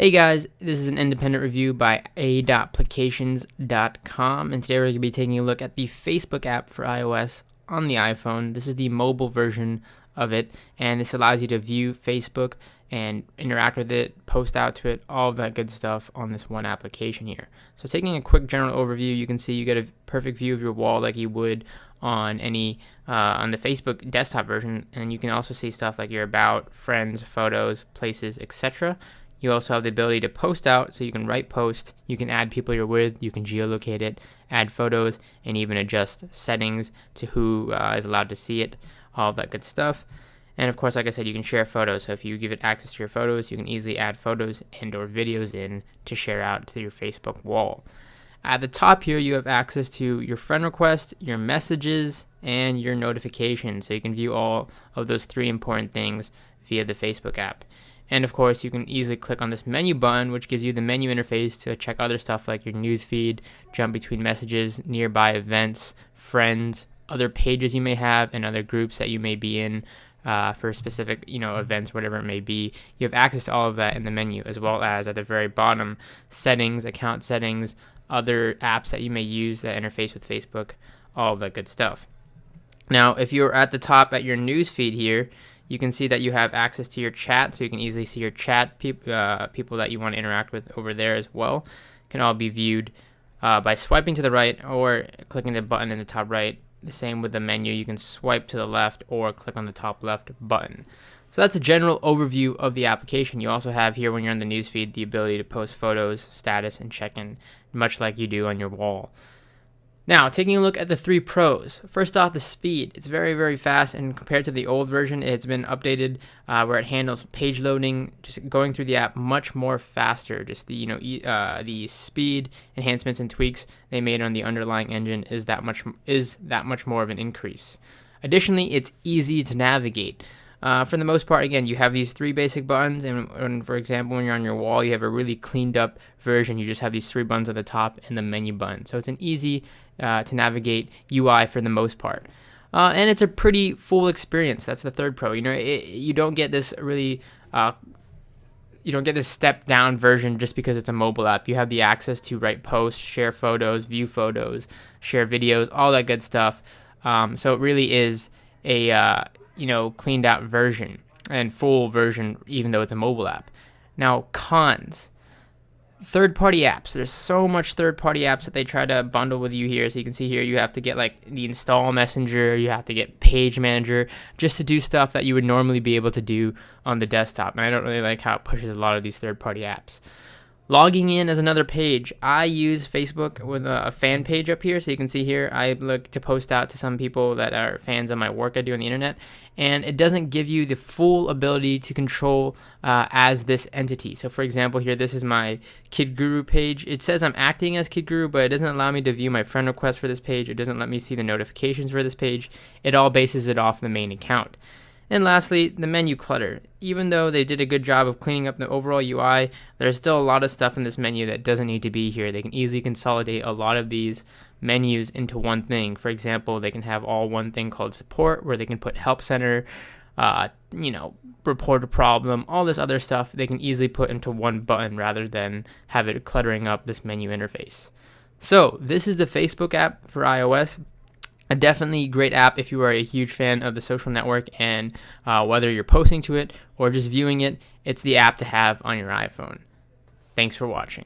Hey guys, this is an independent review by a.plications.com, and today we're going to be taking a look at the Facebook app for iOS on the iPhone. This is the mobile version of it, and this allows you to view Facebook and interact with it, post out to it, all of that good stuff on this one application here. So taking a quick general overview, you can see you get a perfect view of your wall like you would on any on the Facebook desktop version, and you can also see stuff like your about, friends, photos, places, etc. You also have the ability to post out, so you can write post, you can add people you're with, you can geolocate it, add photos, and even adjust settings to who is allowed to see it, all of that good stuff. And of course, like I said, you can share photos, so if you give it access to your photos, you can easily add photos and or videos in to share out to your Facebook wall. At the top here, you have access to your friend request, your messages, and your notifications, so you can view all of those three important things via the Facebook app. And of course, you can easily click on this menu button, which gives you the menu interface to check other stuff like your news feed, jump between messages, nearby events, friends, other pages you may have, and other groups that you may be in for specific, events, whatever it may be. You have access to all of that in the menu, as well as at the very bottom, settings, account settings, other apps that you may use that interface with Facebook, all of that good stuff. Now, if you're at the top at your news feed here, you can see that you have access to your chat, so you can easily see your chat people that you want to interact with over there as well. Can all be viewed by swiping to the right or clicking the button in the top right. The same with the menu, you can swipe to the left or click on the top left button. So that's a general overview of the application. You also have here, when you're on the newsfeed, the ability to post photos, status, and check-in, much like you do on your wall. Now, taking a look at the three pros. First off, the speed. It's very, very fast, and compared to the old version, it's been updated where it handles page loading, just going through the app much more faster. Just the the speed enhancements and tweaks they made on the underlying engine is that much more of an increase. Additionally, it's easy to navigate. For the most part, again, you have these three basic buttons, and for example, when you're on your wall, you have a really cleaned up version. You just have these three buttons at the top and the menu button. So it's an easy to navigate UI for the most part. And it's a pretty full experience. That's the third pro. You don't get this really... you don't get this step down version just because it's a mobile app. You have the access to write posts, share photos, view photos, share videos, all that good stuff. So it really is a... cleaned out version and full version, even though it's a mobile app. Now, cons. Third-party apps. There's so much third-party apps that they try to bundle with you here. So you can see here, you have to get like the install messenger, you have to get page manager, just to do stuff that you would normally be able to do on the desktop. And I don't really like how it pushes a lot of these third-party apps. Logging in as another page. I use Facebook with a fan page up here, so you can see here I look to post out to some people that are fans of my work I do on the internet, and it doesn't give you the full ability to control as this entity. So for example here, this is my Kid Guru page. It says I'm acting as Kid Guru, but it doesn't allow me to view my friend requests for this page. It doesn't let me see the notifications for this page. It all bases it off the main account. And lastly, the menu clutter. Even though they did a good job of cleaning up the overall UI, there's still a lot of stuff in this menu that doesn't need to be here. They can easily consolidate a lot of these menus into one thing. For example, they can have all one thing called support, where they can put help center, report a problem, all this other stuff they can easily put into one button rather than have it cluttering up this menu interface. So this is the Facebook app for iOS. A definitely great app if you are a huge fan of the social network, and whether you're posting to it or just viewing it, it's the app to have on your iPhone. Thanks for watching.